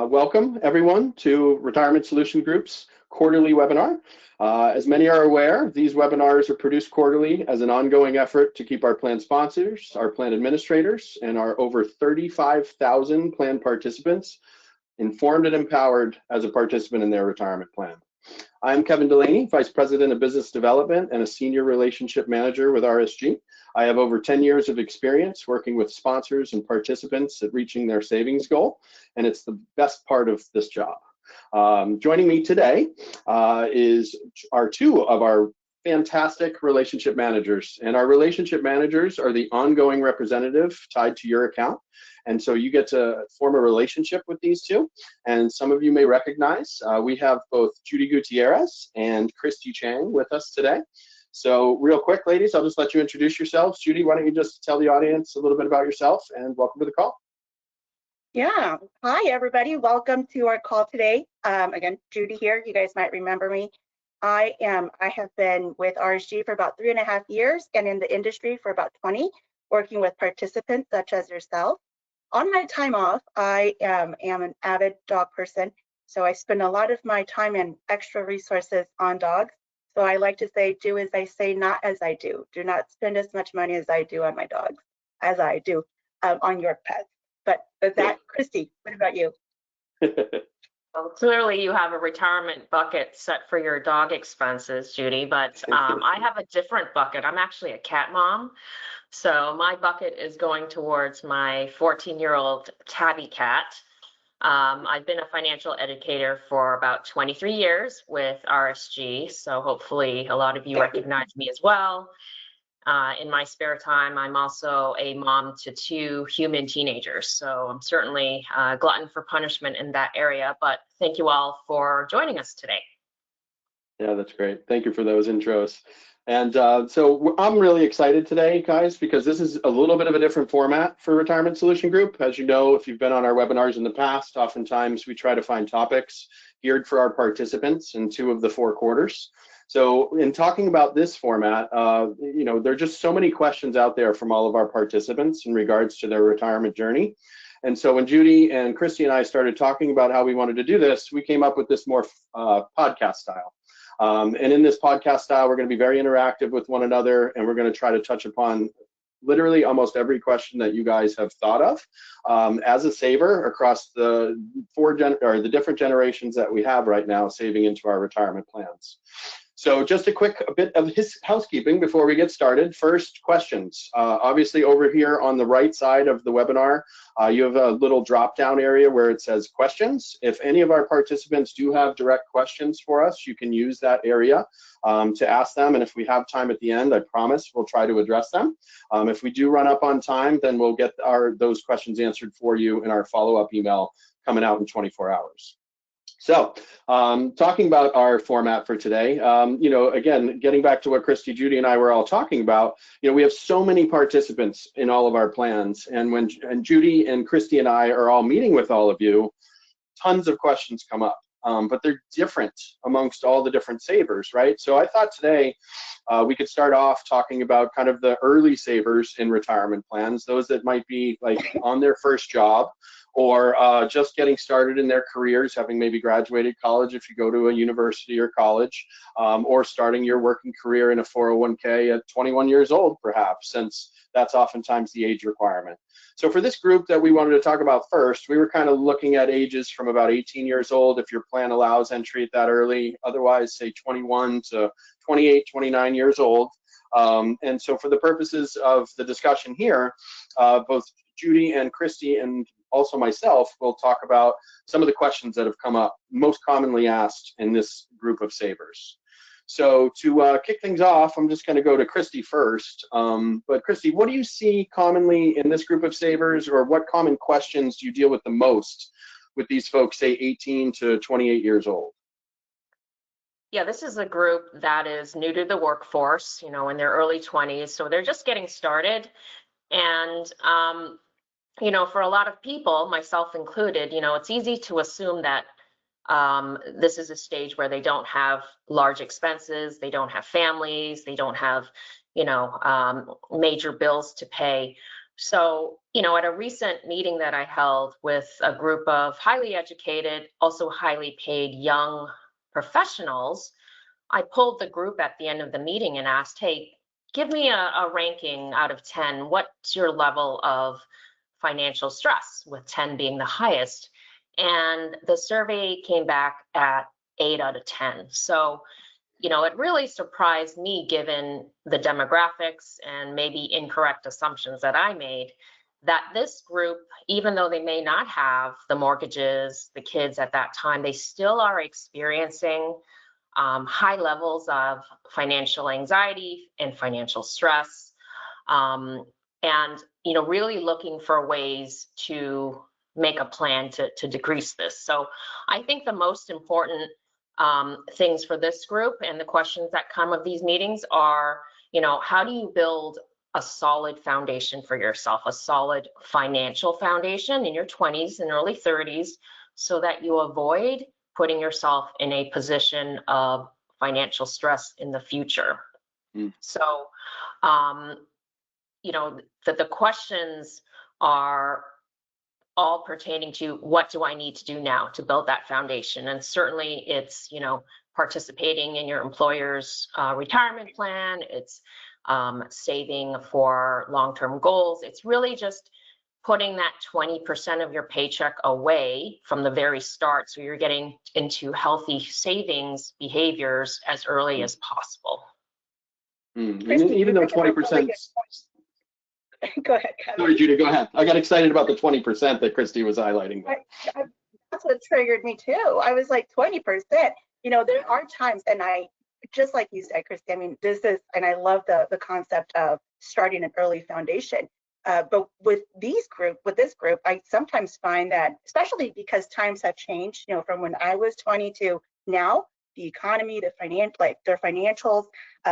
Welcome everyone to Retirement Solution Group's quarterly webinar. As many are aware, these webinars are produced quarterly as an ongoing effort to keep our plan sponsors, our plan administrators, and our over 35,000 plan participants informed and empowered as a participant in their retirement plan. I'm Kevin Delaney, Vice President of Business Development and a Senior Relationship Manager with RSG. I have over 10 years of experience working with sponsors and participants at reaching their savings goal, and it's the best part of this job. Joining me today are two of our fantastic relationship managers, and our relationship managers are the ongoing representative tied to your account. And so you get to form a relationship with these two. And some of you may recognize, we have both Judy Gutierrez and Christy Chang with us today. So real quick, ladies, I'll just let you introduce yourselves. Judy, why don't you just tell the audience a little bit about yourself, and welcome to the call. Yeah, hi everybody, welcome to our call today. Again, Judy here, you guys might remember me. I have been with RSG for about 3.5 years and in the industry for about 20, working with participants such as yourself. On my time off, I am an avid dog person, so I spend a lot of my time and extra resources on dogs. So I like to say, do as I say, not as I do. Do not spend as much money as I do on my dogs as I do on your pets. But with that, Christy, what about you? Well, clearly you have a retirement bucket set for your dog expenses, Judy, but I have a different bucket. I'm actually a cat mom. So my bucket is going towards my 14-year-old tabby cat. I've been a financial educator for about 23 years with RSG, so hopefully a lot of you recognize me as well. In my spare time, I'm also a mom to 2 human teenagers, so I'm certainly a glutton for punishment in that area, but thank you all for joining us today. Yeah, that's great. Thank you for those intros. And so I'm really excited today, guys, because this is a little bit of a different format for Retirement Solution Group. As you know, if you've been on our webinars in the past, oftentimes we try to find topics geared for our participants in 2 of the 4 quarters. So in talking about this format, there are just so many questions out there from all of our participants in regards to their retirement journey. And so when Judy and Christy and I started talking about how we wanted to do this, we came up with this more podcast style. And in this podcast style, we're going to be very interactive with one another, and we're going to try to touch upon literally almost every question that you guys have thought of as a saver across the the different generations that we have right now saving into our retirement plans. So just a bit of housekeeping before we get started. First, questions. Obviously over here on the right side of the webinar, you have a little drop-down area where it says questions. If any of our participants do have direct questions for us, you can use that area to ask them. And if we have time at the end, I promise we'll try to address them. If we do run up on time, then we'll get those questions answered for you in our follow-up email coming out in 24 hours. So talking about our format for today, again, getting back to what Christy, Judy, and I were all talking about, we have so many participants in all of our plans. And when Judy and Christy and I are all meeting with all of you, tons of questions come up, but they're different amongst all the different savers, right? So I thought today we could start off talking about kind of the early savers in retirement plans, those that might be like on their first job, or just getting started in their careers, having maybe graduated college if you go to a university or college, or starting your working career in a 401k at 21 years old, perhaps, since that's oftentimes the age requirement. So for this group that we wanted to talk about first, we were kind of looking at ages from about 18 years old, if your plan allows entry at that early, otherwise say 21 to 28, 29 years old. And so for the purposes of the discussion here, both Judy and Christy and also myself will talk about some of the questions that have come up most commonly asked in this group of savers. So to kick things off, I'm just going to go to Christy first. But Christy, what do you see commonly in this group of savers, or what common questions do you deal with the most with these folks, say 18 to 28 years old? Yeah, this is a group that is new to the workforce, in their early 20s. So they're just getting started. And for a lot of people, myself included, it's easy to assume that this is a stage where they don't have large expenses, they don't have families, they don't have, major bills to pay. So, at a recent meeting that I held with a group of highly educated, also highly paid young professionals, I pulled the group at the end of the meeting and asked, hey, give me a ranking out of 10. What's your level of financial stress, with 10 being the highest? And the survey came back at 8 out of 10. So, it really surprised me, given the demographics and maybe incorrect assumptions that I made, that this group, even though they may not have the mortgages, the kids at that time, they still are experiencing high levels of financial anxiety and financial stress, and really looking for ways to make a plan to decrease this. So I think the most important things for this group and the questions that come of these meetings are, how do you build a solid foundation for yourself, a solid financial foundation in your 20s and early 30s, so that you avoid putting yourself in a position of financial stress in the future. So, the questions are all pertaining to, what do I need to do now to build that foundation? And certainly it's, participating in your employer's retirement plan. It's saving for long-term goals. It's really just putting that 20% of your paycheck away from the very start, so you're getting into healthy savings behaviors as early as possible. Christy, even though 20%. Go ahead, Kevin. Sorry, Judy, go ahead. I got excited about the 20% that Christy was highlighting. That's what triggered me too. I was like, 20%. There are times, and I, just like you said, Christy, I mean, this is, and I love the concept of starting an early foundation. But with this group, I sometimes find that, especially because times have changed, from when I was 20 to now, the economy, their financials,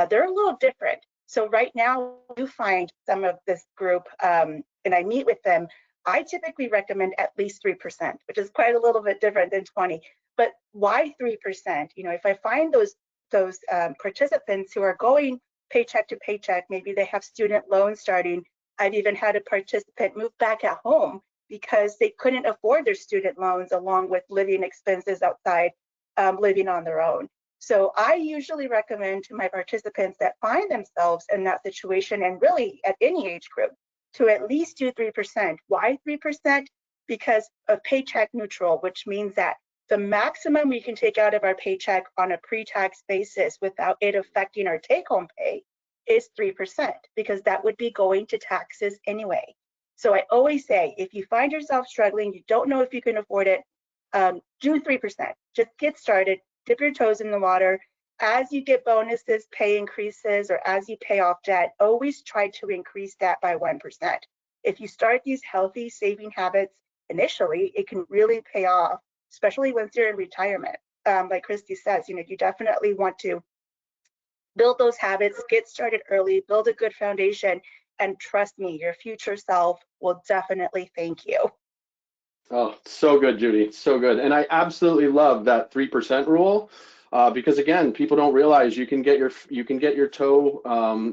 they're a little different. So right now, you find some of this group, and I meet with them, I typically recommend at least 3%, which is quite a little bit different than 20. But why 3%? If I find those participants who are going paycheck to paycheck, maybe they have student loans starting. I've even had a participant move back at home because they couldn't afford their student loans, along with living expenses outside, living on their own. So I usually recommend to my participants that find themselves in that situation, and really at any age group, to at least do 3%. Why 3%? Because of paycheck neutral, which means that the maximum we can take out of our paycheck on a pre-tax basis without it affecting our take-home pay is 3%, because that would be going to taxes anyway. So I always say, if you find yourself struggling, you don't know if you can afford it, do 3%. Just get started, dip your toes in the water. As you get bonuses, pay increases, or as you pay off debt, always try to increase that by 1%. If you start these healthy saving habits initially, it can really pay off, especially once you're in retirement. Like Christy says, you definitely want to build those habits, get started early, build a good foundation, and trust me, your future self will definitely thank you. Oh, so good, Judy, so good. And I absolutely love that 3% rule, because again, people don't realize you can get your toe,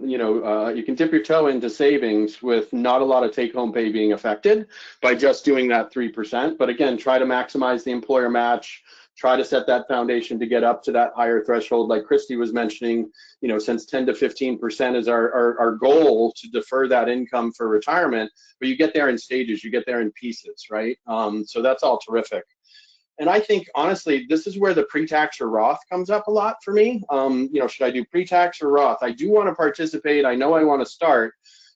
you can dip your toe into savings with not a lot of take-home pay being affected by just doing that 3%. But again, try to maximize the employer match. Try to set that foundation to get up to that higher threshold, like Christy was mentioning. Since 10 to 15% is our goal to defer that income for retirement, but you get there in stages, you get there in pieces, right? So that's all terrific. And I think, honestly, this is where the pre-tax or Roth comes up a lot for me. Should I do pre-tax or Roth? I do want to participate. I know I want to start,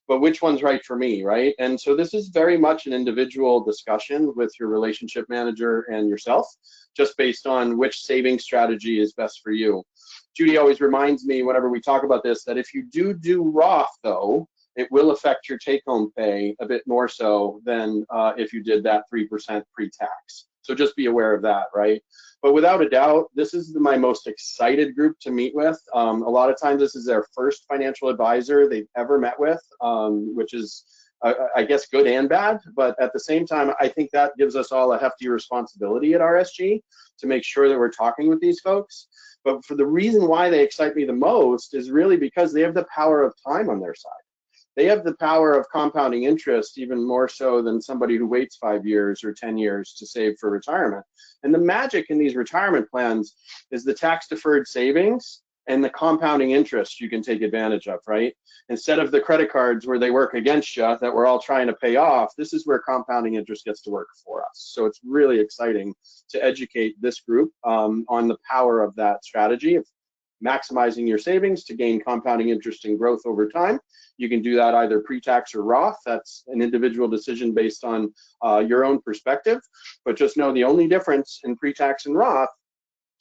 but which one's right for me, right? And so this is very much an individual discussion with your relationship manager and yourself, just based on which saving strategy is best for you. Judy always reminds me whenever we talk about this that if you do Roth, though, it will affect your take-home pay a bit more so than if you did that 3% pre-tax. So just be aware of that, right? But without a doubt, this is my most excited group to meet with. A lot of times this is their first financial advisor they've ever met with, which is, I guess, good and bad. But at the same time, I think that gives us all a hefty responsibility at RSG to make sure that we're talking with these folks. But for the reason why they excite me the most is really because they have the power of time on their side. they have the power of compounding interest even more so than somebody who waits 5 years or 10 years to save for retirement. And the magic in these retirement plans is the tax deferred savings and the compounding interest you can take advantage of, right? Instead of the credit cards where they work against you that we're all trying to pay off, this is where compounding interest gets to work for us. So it's really exciting to educate this group on the power of that strategy of maximizing your savings to gain compounding interest and growth over time. You can do that either pre-tax or Roth. That's an individual decision based on your own perspective. But just know the only difference in pre-tax and Roth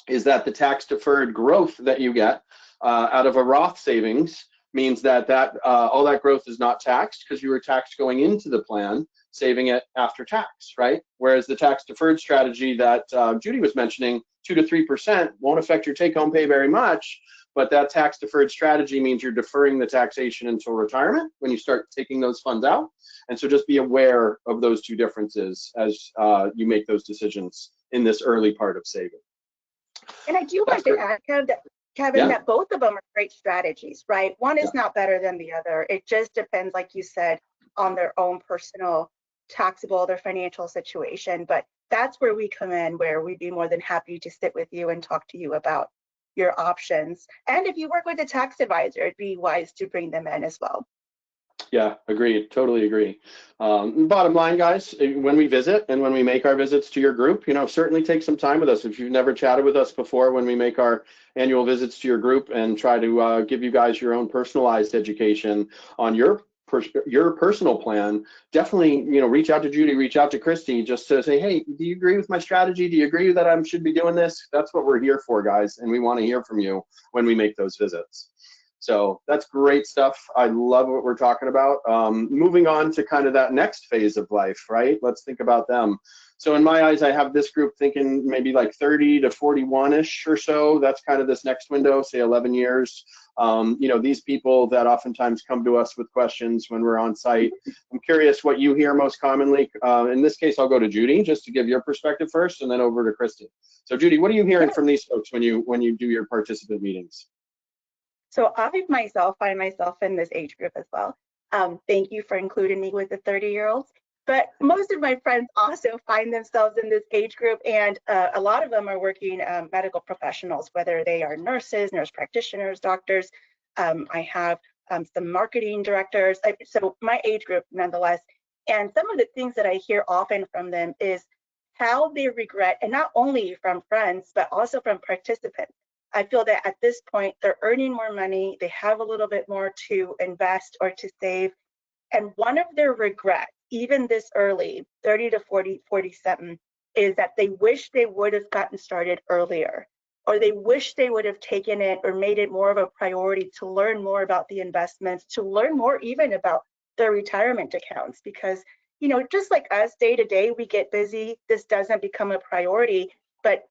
is that the tax deferred growth that you get out of a Roth savings means that all that growth is not taxed because you were taxed going into the plan, saving it after tax, right? Whereas the tax deferred strategy that Judy was mentioning, 2 to 3%, won't affect your take home pay very much, but that tax deferred strategy means you're deferring the taxation until retirement when you start taking those funds out. And so just be aware of those two differences as you make those decisions in this early part of saving. And I do want to add, Kevin, that both of them are great strategies, right? One is not better than the other. It just depends, like you said, on their own personal taxable, their financial situation. But that's where we come in, where we'd be more than happy to sit with you and talk to you about your options. And if you work with a tax advisor, it'd be wise to bring them in as well. Yeah, agreed. Totally agree. Bottom line, guys, when we visit and when we make our visits to your group, certainly take some time with us. If you've never chatted with us before, when we make our annual visits to your group and try to give you guys your own personalized education on your personal plan, definitely, reach out to Judy, reach out to Christy, just to say, hey, do you agree with my strategy? Do you agree that I should be doing this? That's what we're here for, guys. And we want to hear from you when we make those visits. So that's great stuff. I love what we're talking about. Moving on to kind of that next phase of life, right? Let's think about them. So in my eyes, I have this group thinking maybe like 30 to 41-ish or so. That's kind of this next window, say 11 years. These people that oftentimes come to us with questions when we're on site. I'm curious what you hear most commonly. In this case, I'll go to Judy just to give your perspective first, and then over to Christy. So Judy, what are you hearing from these folks when you do your participant meetings? So I find myself in this age group as well. Thank you for including me with the 30-year-olds. But most of my friends also find themselves in this age group, and a lot of them are working medical professionals, whether they are nurses, nurse practitioners, doctors. I have some marketing directors. So my age group, nonetheless. And some of the things that I hear often from them is how they regret, and not only from friends, but also from participants. I feel that at this point, they're earning more money, they have a little bit more to invest or to save. And one of their regrets, even this early, 30 to 40, 47, is that they wish they would have gotten started earlier, or they wish they would have taken it or made it more of a priority to learn more about the investments, to learn more even about their retirement accounts. Because, just like us, day to day, we get busy, this doesn't become a priority. But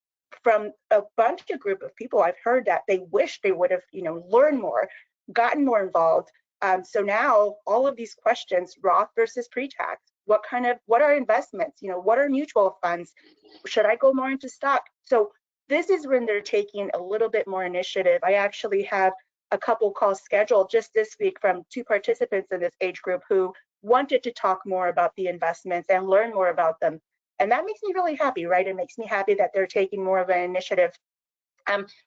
from a group of people, I've heard that they wish they would have, learned more, gotten more involved. So now all of these questions, Roth versus pre-tax, what are investments? What are mutual funds? Should I go more into stock? So this is when they're taking a little bit more initiative. I actually have a couple calls scheduled just this week from 2 participants in this age group who wanted to talk more about the investments and learn more about them. And that makes me really happy, right? It makes me happy that they're taking more of an initiative.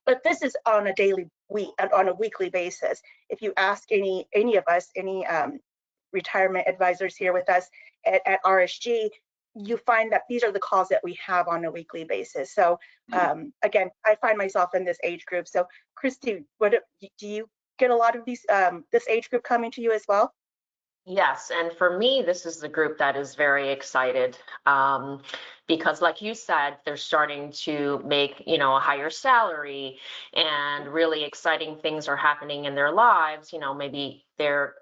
But this is on a weekly basis. If you ask any of us, any retirement advisors here with us at RSG, you find that these are the calls that we have on a weekly basis. So again, I find myself in this age group. So Christy, do you get a lot of this age group coming to you as well? Yes, and for me, this is the group that is very excited because, like you said, they're starting to make, a higher salary, and really exciting things are happening in their lives. Maybe they're,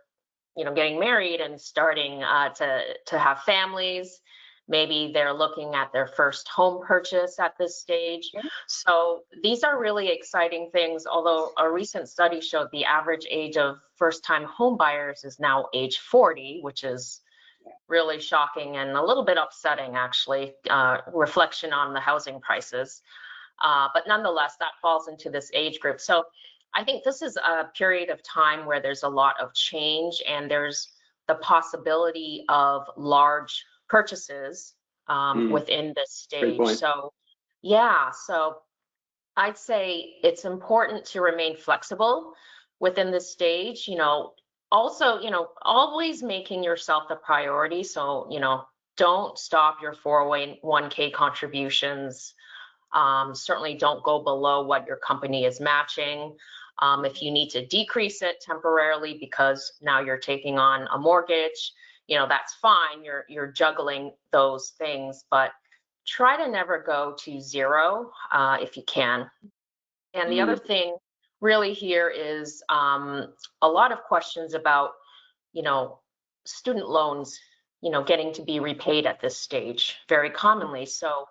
getting married and starting to have families. Maybe they're looking at their first home purchase at this stage. So these are really exciting things, although a recent study showed the average age of first-time home buyers is now age 40, which is really shocking and a little bit upsetting, actually, reflection on the housing prices. But nonetheless, that falls into this age group. So I think this is a period of time where there's a lot of change and there's the possibility of large purchases within this Great stage. point. So yeah, so I'd say it's important to remain flexible within this stage, also, always making yourself the priority. So, don't stop your 401k contributions. Certainly don't go below what your company is matching. If you need to decrease it temporarily because now you're taking on a mortgage, that's fine. You're juggling those things, but try to never go to zero if you can. And the other thing really here is a lot of questions about, student loans, getting to be repaid at this stage very commonly. So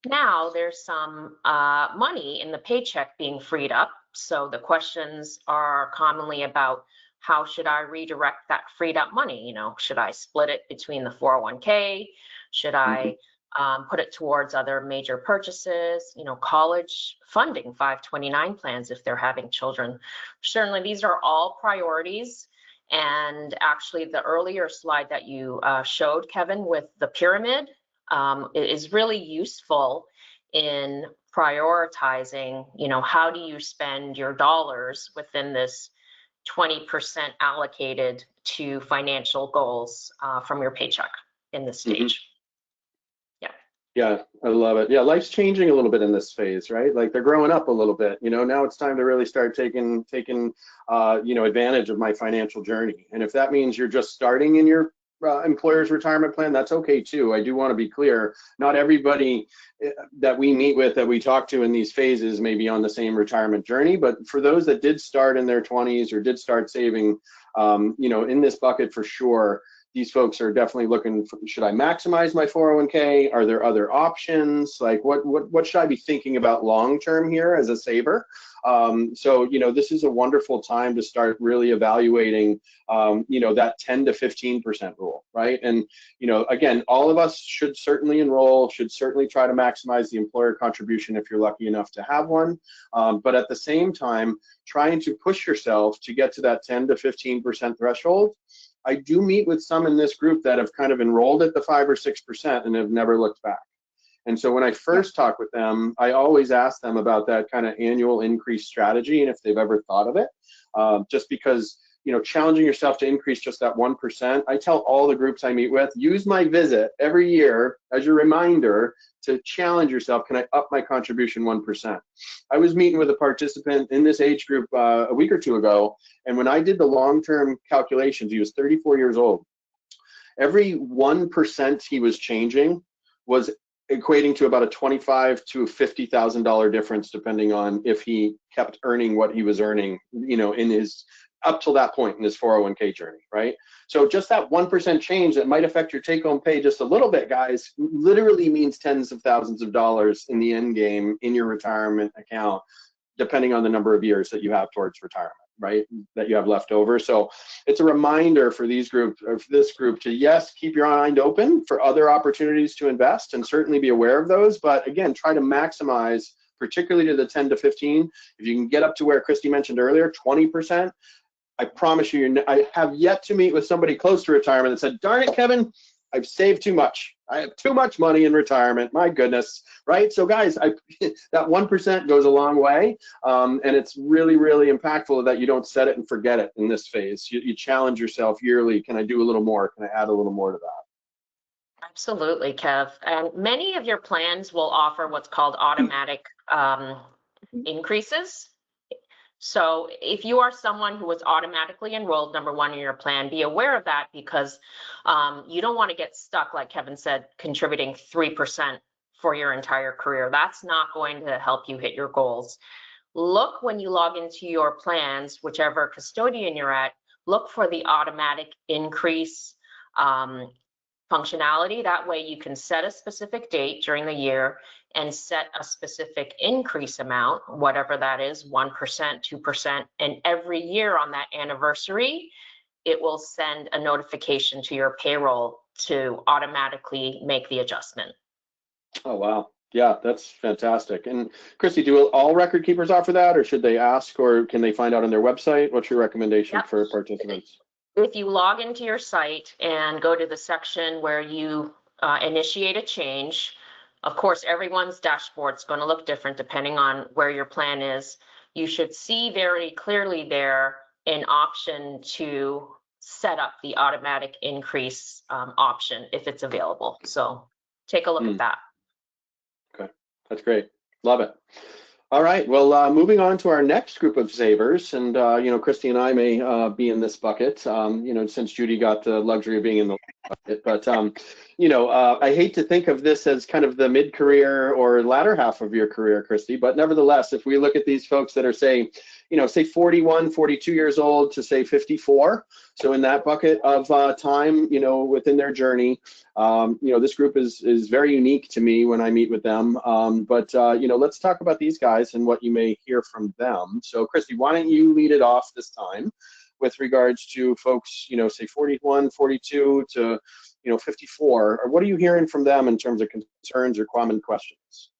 now there's some money in the paycheck being freed up. So the questions are commonly about how should I redirect that freed up money? Should I split it between the 401k? Should I put it towards other major purchases, college funding, 529 plans if they're having children? Certainly, these are all priorities. And actually, the earlier slide that you showed, Kevin, with the pyramid is really useful in prioritizing, how do you spend your dollars within this 20% allocated to financial goals from your paycheck in this stage. Yeah, I love it. Yeah, life's changing a little bit in this phase, right? Like they're growing up a little bit. Now it's time to really start taking advantage of my financial journey. And if that means you're just starting in your employer's retirement plan, that's okay too. I do want to be clear. Not everybody that we meet with, that we talk to in these phases, may be on the same retirement journey. But for those that did start in their 20s or did start saving, in this bucket for sure, these folks are definitely looking for, should I maximize my 401k? Are there other options? Like what should I be thinking about long-term here as a saver? So, this is a wonderful time to start really evaluating, that 10 to 15% rule, right? And, again, all of us should certainly enroll, should certainly try to maximize the employer contribution if you're lucky enough to have one. But at the same time, trying to push yourself to get to that 10 to 15% threshold. I do meet with some in this group that have kind of enrolled at the 5 or 6% and have never looked back. And so when I first talk with them, I always ask them about that kind of annual increase strategy and if they've ever thought of it. Just because, challenging yourself to increase just that 1%, I tell all the groups I meet with, use my visit every year as your reminder to challenge yourself. Can I up my contribution 1%? I was meeting with a participant in this age group a week or two ago, and when I did the long-term calculations, he was 34 years old. Every 1% he was changing was equating to about a $25,000 to $50,000 difference, depending on if he kept earning what he was earning, in his up till that point in his 401k journey, right? So just that 1% change that might affect your take-home pay just a little bit, guys, literally means tens of thousands of dollars in the end game in your retirement account, depending on the number of years that you have towards retirement, right, that you have left over. So it's a reminder for these groups, or for this group, to, yes, keep your mind open for other opportunities to invest and certainly be aware of those. But again, try to maximize, particularly to the 10 to 15. If you can get up to where Christy mentioned earlier, 20%, I promise you, I have yet to meet with somebody close to retirement that said, darn it, Kevin, I've saved too much. I have too much money in retirement. My goodness, right? So guys, that 1% goes a long way. And it's really, really impactful that you don't set it and forget it in this phase. You challenge yourself yearly. Can I do a little more? Can I add a little more to that? Absolutely, Kev. And many of your plans will offer what's called automatic increases. So if you are someone who was automatically enrolled, number one, in your plan, be aware of that, because you don't want to get stuck, like Kevin said, contributing 3% for your entire career. That's not going to help you hit your goals. Look, when you log into your plans, whichever custodian you're at, look for the automatic increase functionality. That way you can set a specific date during the year and set a specific increase amount, whatever that is, 1%, 2%, and every year on that anniversary, it will send a notification to your payroll to automatically make the adjustment. Oh, wow. Yeah, that's fantastic. And Christy, do all record keepers offer that, or should they ask, or can they find out on their website? What's your recommendation Yep. for participants? If you log into your site and go to the section where you initiate a change, of course, everyone's dashboard is going to look different depending on where your plan is. You should see very clearly there an option to set up the automatic increase option if it's available. So take a look at that. Okay, that's great. Love it. All right. Well, moving on to our next group of savers, and Christy and I may be in this bucket. Since Judy got the luxury of being in the bucket, but I hate to think of this as kind of the mid-career or latter half of your career, Christy. But nevertheless, if we look at these folks that are say 41, 42 years old to say 54, so in that bucket of time, within their journey, this group is very unique to me when I meet with them. But let's talk about these guys and what you may hear from them. So Christy, why don't you lead it off this time with regards to folks, say 41, 42 to 54, or what are you hearing from them in terms of concerns or common questions?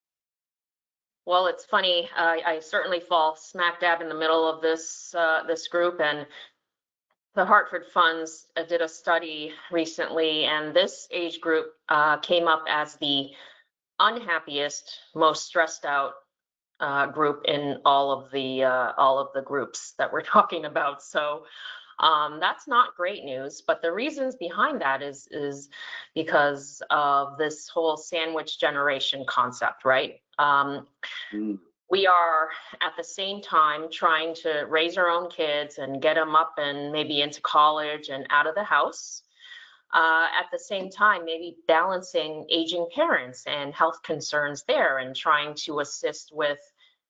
Well, it's funny. I certainly fall smack dab in the middle of this group, and the Hartford Funds did a study recently, and this age group came up as the unhappiest, most stressed out group in all of the groups that we're talking about. So that's not great news, but the reasons behind that is because of this whole sandwich generation concept, right? We are at the same time trying to raise our own kids and get them up and maybe into college and out of the house. At the same time, maybe balancing aging parents and health concerns there and trying to assist with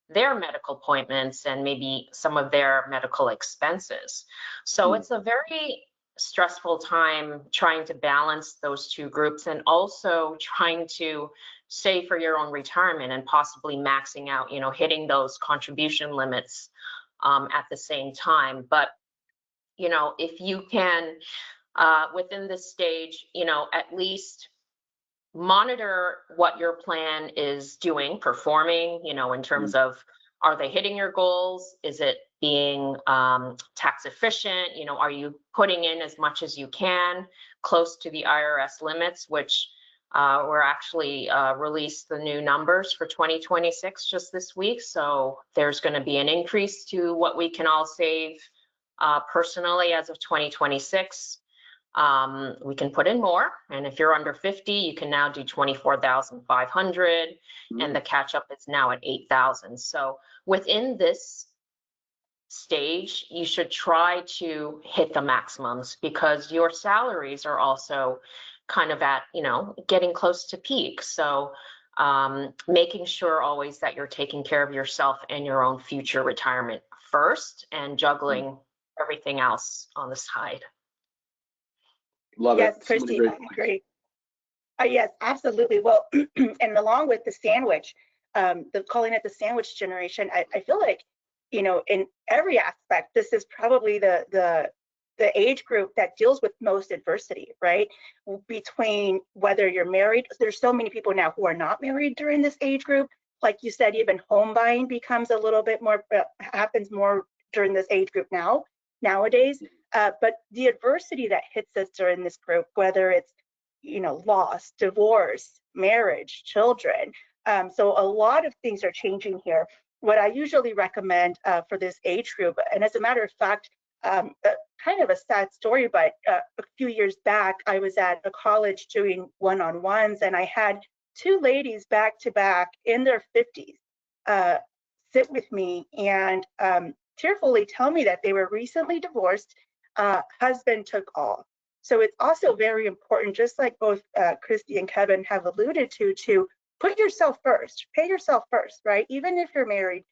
their medical appointments and maybe some of their medical expenses. So it's a very stressful time trying to balance those two groups and also trying to save for your own retirement and possibly maxing out, hitting those contribution limits at the same time. But, if you can, within this stage, at least monitor what your plan is doing, performing, in terms of, are they hitting your goals? Is it being tax efficient? Are you putting in as much as you can close to the IRS limits, which we're actually released the new numbers for 2026 just this week. So there's going to be an increase to what we can all save personally as of 2026. We can put in more, and if you're under 50, you can now do 24,500, and the catch up is now at 8,000. So within this stage, you should try to hit the maximums because your salaries are also kind of at, getting close to peak. So making sure always that you're taking care of yourself and your own future retirement first and juggling everything else on the side. Love yes, it. Christy, I agree. Yes, absolutely. Well, and along with the sandwich, calling it the sandwich generation, I feel like, in every aspect, this is probably the age group that deals with most adversity, right? Between whether you're married, there's so many people now who are not married during this age group. Like you said, even home buying becomes a little bit more, happens more during this age group nowadays. But the adversity that hits us during this group, whether it's loss, divorce, marriage, children. So a lot of things are changing here. What I usually recommend for this age group, and as a matter of fact, kind of a sad story, but a few years back, I was at a college doing one-on-ones, and I had two ladies back to back in their 50s sit with me and tearfully tell me that they were recently divorced. Husband took all. So it's also very important, just like both Christy and Kevin have alluded to put yourself first, pay yourself first, right? Even if you're married,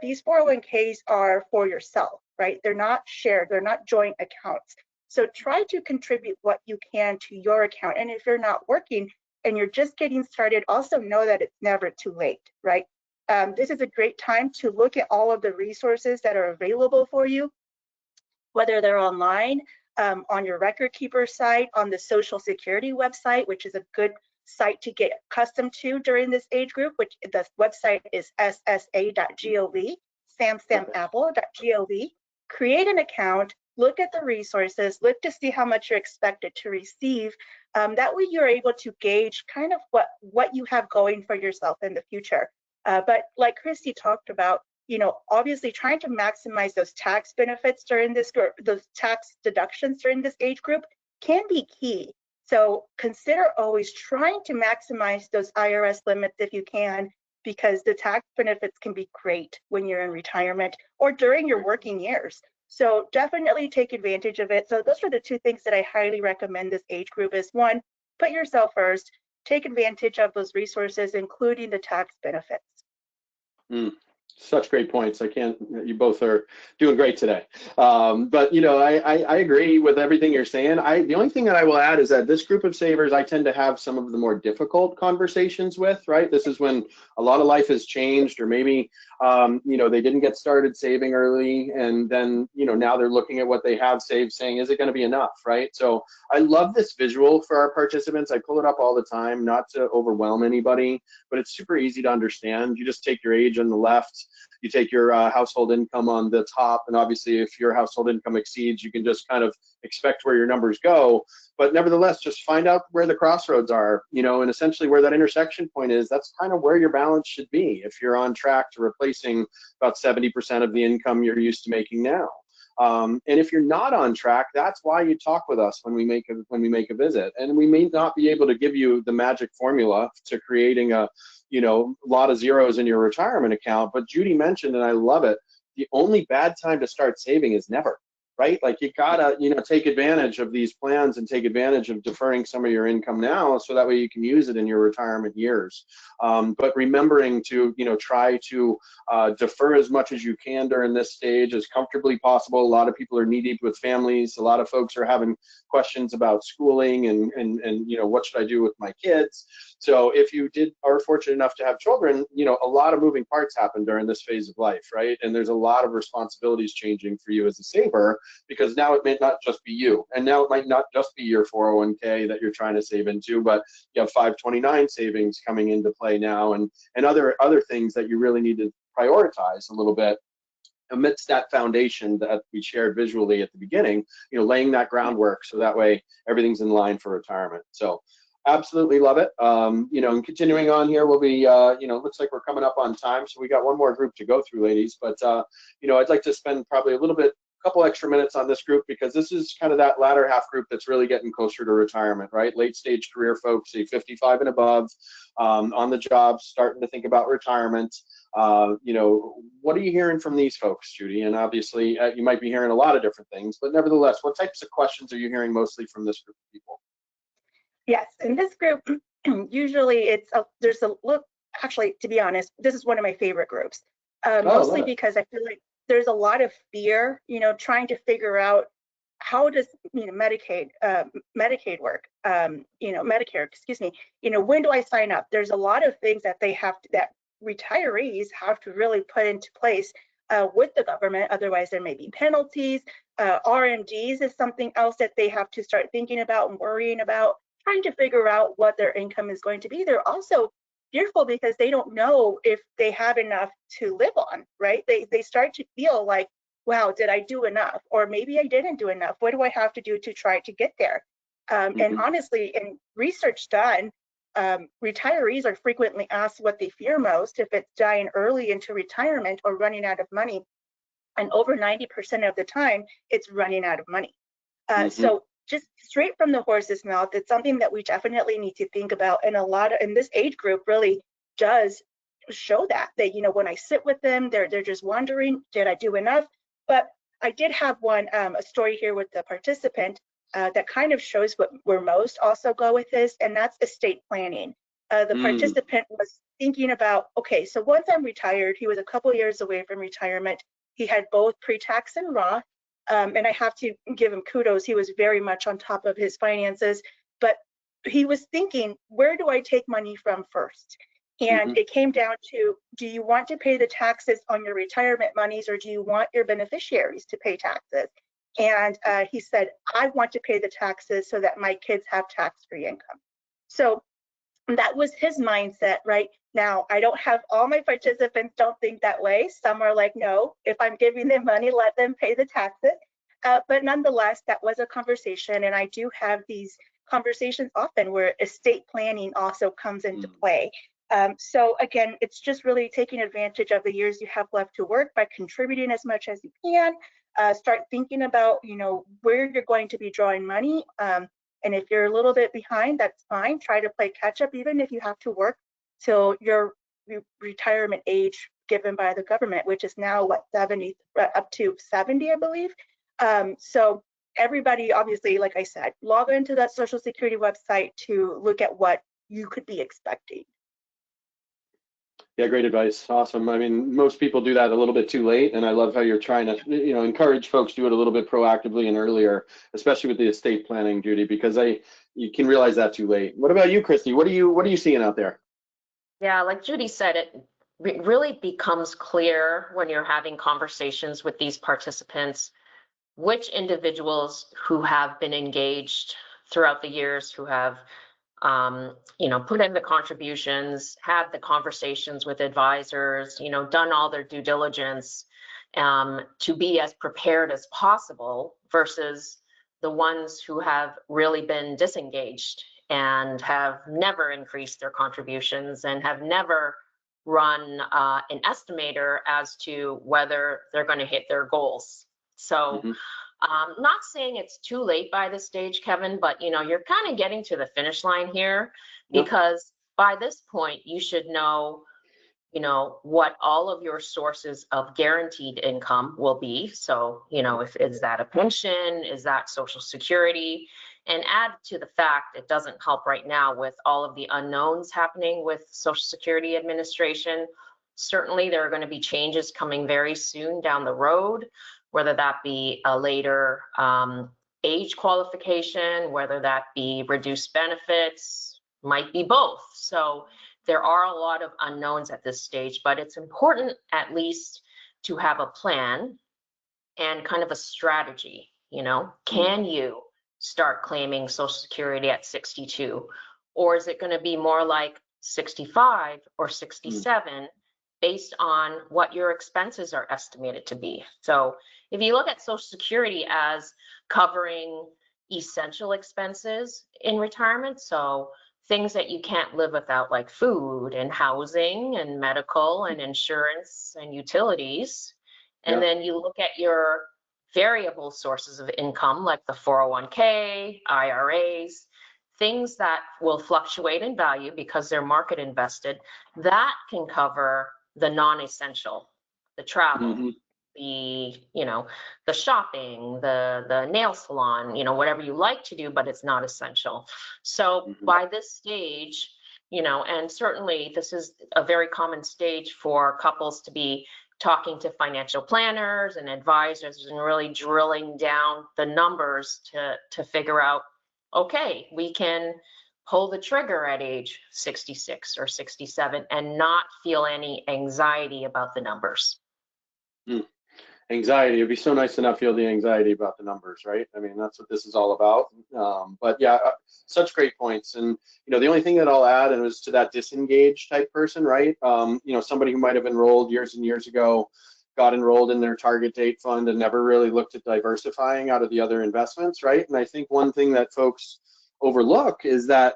these 401ks are for yourself, right? They're not shared, they're not joint accounts. So try to contribute what you can to your account. And if you're not working and you're just getting started, also know that it's never too late, right? This is a great time to look at all of the resources that are available for you, whether they're online, on your record keeper site, on the Social Security website, which is a good site to get accustomed to during this age group, which the website is ssa.gov, samsamapple.gov. Create an account, look at the resources, look to see how much you're expected to receive. That way you're able to gauge kind of what you have going for yourself in the future. But like Christy talked about, obviously trying to maximize those tax benefits during this group, those tax deductions during this age group can be key. So consider always trying to maximize those IRS limits if you can, because the tax benefits can be great when you're in retirement or during your working years. So definitely take advantage of it. So those are the two things that I highly recommend this age group is: one, put yourself first, take advantage of those resources, including the tax benefits. Such great points. You both are doing great today. But I agree with everything you're saying. The only thing that I will add is that this group of savers, I tend to have some of the more difficult conversations with, right? This is when a lot of life has changed, or maybe, they didn't get started saving early. And then, now they're looking at what they have saved saying, is it going to be enough, right? So I love this visual for our participants. I pull it up all the time, not to overwhelm anybody, but it's super easy to understand. You just take your age on the left, you take your household income on the top, and obviously if your household income exceeds, you can just kind of expect where your numbers go. But nevertheless, just find out where the crossroads are, and essentially where that intersection point is. That's kind of where your balance should be if you're on track to replacing about 70% of the income you're used to making now. And if you're not on track, that's why you talk with us when we make a visit. And we may not be able to give you the magic formula to creating a lot of zeros in your retirement account. But Judy mentioned, and I love it, the only bad time to start saving is never, right? Like you gotta, take advantage of these plans and take advantage of deferring some of your income now, so that way you can use it in your retirement years. But remembering to, try to defer as much as you can during this stage as comfortably possible. A lot of people are knee deep with families. A lot of folks are having questions about schooling and what should I do with my kids? So if you are fortunate enough to have children, a lot of moving parts happen during this phase of life, right? And there's a lot of responsibilities changing for you as a saver, because now it may not just be you, and now it might not just be your 401k that you're trying to save into, but you have 529 savings coming into play now, and other things that you really need to prioritize a little bit amidst that foundation that we shared visually at the beginning, laying that groundwork so that way everything's in line for retirement. So absolutely love it. And continuing on here, we'll be, looks like we're coming up on time, so we got one more group to go through, ladies. But, I'd like to spend probably a couple extra minutes on this group, because this is kind of that latter half group that's really getting closer to retirement, right? Late stage career folks, say 55 and above, on the job, starting to think about retirement. What are you hearing from these folks, Judy? And obviously, you might be hearing a lot of different things, but nevertheless, what types of questions are you hearing mostly from this group of people? Yes, in this group, usually there's a look. Actually, to be honest, this is one of my favorite groups, mostly because I feel like there's a lot of fear, trying to figure out how does Medicaid work, Medicare, excuse me, when do I sign up? There's a lot of things that that retirees have to really put into place with the government. Otherwise, there may be penalties. RMDs is something else that they have to start thinking about and worrying about, trying to figure out what their income is going to be. They're also fearful because they don't know if they have enough to live on, right? They start to feel like, wow, did I do enough? Or maybe I didn't do enough. What do I have to do to try to get there? And honestly, in research done, retirees are frequently asked what they fear most, if it's dying early into retirement or running out of money. And over 90% of the time, it's running out of money. So just straight from the horse's mouth, it's something that we definitely need to think about. And and this age group really does show that when I sit with them, they're just wondering, did I do enough? But I did have a story here with the participant that kind of shows what where most also go with this, and that's estate planning. The participant was thinking about, okay, so once I'm retired, he was a couple years away from retirement. He had both pre-tax and Roth. And I have to give him kudos. He was very much on top of his finances, but he was thinking, where do I take money from first? And it came down to, do you want to pay the taxes on your retirement monies, or do you want your beneficiaries to pay taxes? And he said, I want to pay the taxes so that my kids have tax-free income. So And that was his mindset, right? Now, I don't have all my participants don't think that way. Some are like, no, if I'm giving them money, let them pay the taxes. But nonetheless, that was a conversation. And I do have these conversations often where estate planning also comes into play. So again, it's just really taking advantage of the years you have left to work by contributing as much as you can. Start thinking about, where you're going to be drawing money. And if you're a little bit behind, that's fine. Try to play catch up, even if you have to work till your retirement age given by the government, which is now what, 70, up to 70, I believe. So everybody, obviously, like I said, log into that Social Security website to look at what you could be expecting. Yeah, great advice. Awesome. I mean, most people do that a little bit too late, and I love how you're trying to, encourage folks to do it a little bit proactively and earlier, especially with the estate planning, Judy, because you can realize that too late. What about you, Christy? What are you seeing out there? Yeah, like Judy said, it really becomes clear when you're having conversations with these participants which individuals who have been engaged throughout the years, who have put in the contributions, had the conversations with advisors, done all their due diligence to be as prepared as possible versus the ones who have really been disengaged and have never increased their contributions and have never run an estimator as to whether they're going to hit their goals. So not saying it's too late by this stage, Kevin, but you're kind of getting to the finish line here because by this point you should know what all of your sources of guaranteed income will be. So, if is that a pension, is that Social Security, and add to the fact it doesn't help right now with all of the unknowns happening with Social Security Administration. Certainly there are going to be changes coming very soon down the road, whether that be a later age qualification, whether that be reduced benefits, might be both. So there are a lot of unknowns at this stage, but it's important at least to have a plan and kind of a strategy. Can you start claiming Social Security at 62? Or is it going to be more like 65 or 67 based on what your expenses are estimated to be? So if you look at Social Security as covering essential expenses in retirement, so things that you can't live without, like food and housing and medical and insurance and utilities. And then you look at your variable sources of income, like the 401k, IRAs, things that will fluctuate in value because they're market invested, that can cover the non-essential, the travel, the shopping, the nail salon, whatever you like to do, but it's not essential. So by this stage, and certainly this is a very common stage for couples to be talking to financial planners and advisors and really drilling down the numbers to figure out, okay, we can pull the trigger at age 66 or 67 and not feel any anxiety about the numbers. Anxiety. It'd be so nice to not feel the anxiety about the numbers, right? I mean, that's what this is all about. But yeah, such great points. And, the only thing that I'll add, and it was to that disengaged type person, right? Somebody who might have enrolled years and years ago, got enrolled in their target date fund and never really looked at diversifying out of the other investments, right? And I think one thing that folks overlook is that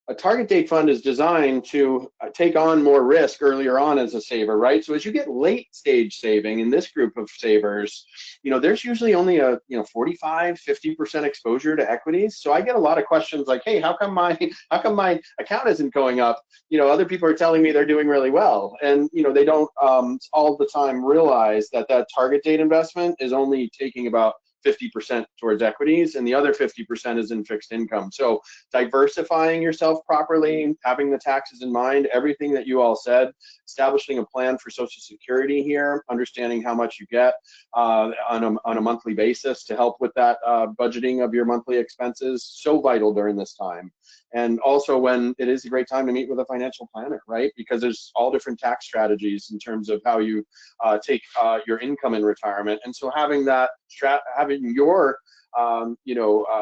a target date fund is designed to take on more risk earlier on as a saver, right? So as you get late stage saving in this group of savers, there's usually only a 45, 50% exposure to equities. So I get a lot of questions like, hey, how come my account isn't going up? Other people are telling me they're doing really well. And they don't all the time realize that target date investment is only taking about 50% towards equities, and the other 50% is in fixed income. So diversifying yourself properly, having the taxes in mind, everything that you all said, establishing a plan for Social Security here, understanding how much you get on a monthly basis to help with that budgeting of your monthly expenses, so vital during this time. And also when it is a great time to meet with a financial planner, right? Because there's all different tax strategies in terms of how you take your income in retirement. And so having your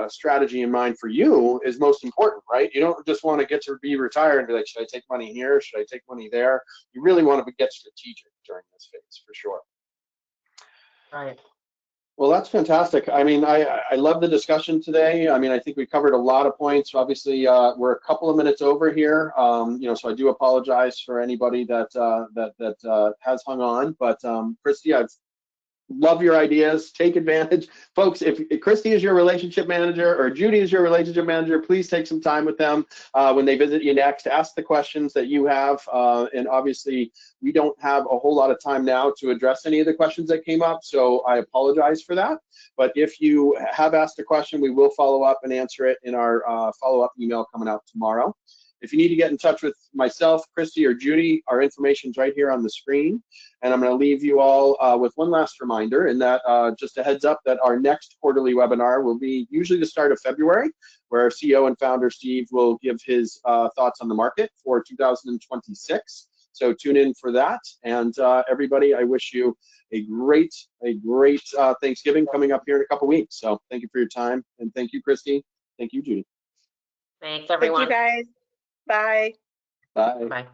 strategy in mind for you is most important, right? You don't just want to get to be retired and be like, should I take money here? Should I take money there? You really want to get strategic during this phase for sure. Right. Well, that's fantastic. I mean, I love the discussion today. I mean, I think we covered a lot of points. Obviously, we're a couple of minutes over here, so I do apologize for anybody that has hung on. But Christy, I've love your ideas. Take advantage. Folks, if Christy is your relationship manager or Judy is your relationship manager, please take some time with them when they visit you next. Ask the questions that you have. And obviously, we don't have a whole lot of time now to address any of the questions that came up, so I apologize for that. But if you have asked a question, we will follow up and answer it in our follow-up email coming out tomorrow. If you need to get in touch with myself, Christy, or Judy, our information's right here on the screen. And I'm going to leave you all with one last reminder, and that just a heads up that our next quarterly webinar will be usually the start of February, where our CEO and founder, Steve, will give his thoughts on the market for 2026. So tune in for that. And everybody, I wish you a great Thanksgiving coming up here in a couple weeks. So thank you for your time. And thank you, Christy. Thank you, Judy. Thanks, everyone. Thank you, guys. Bye. Bye. Bye.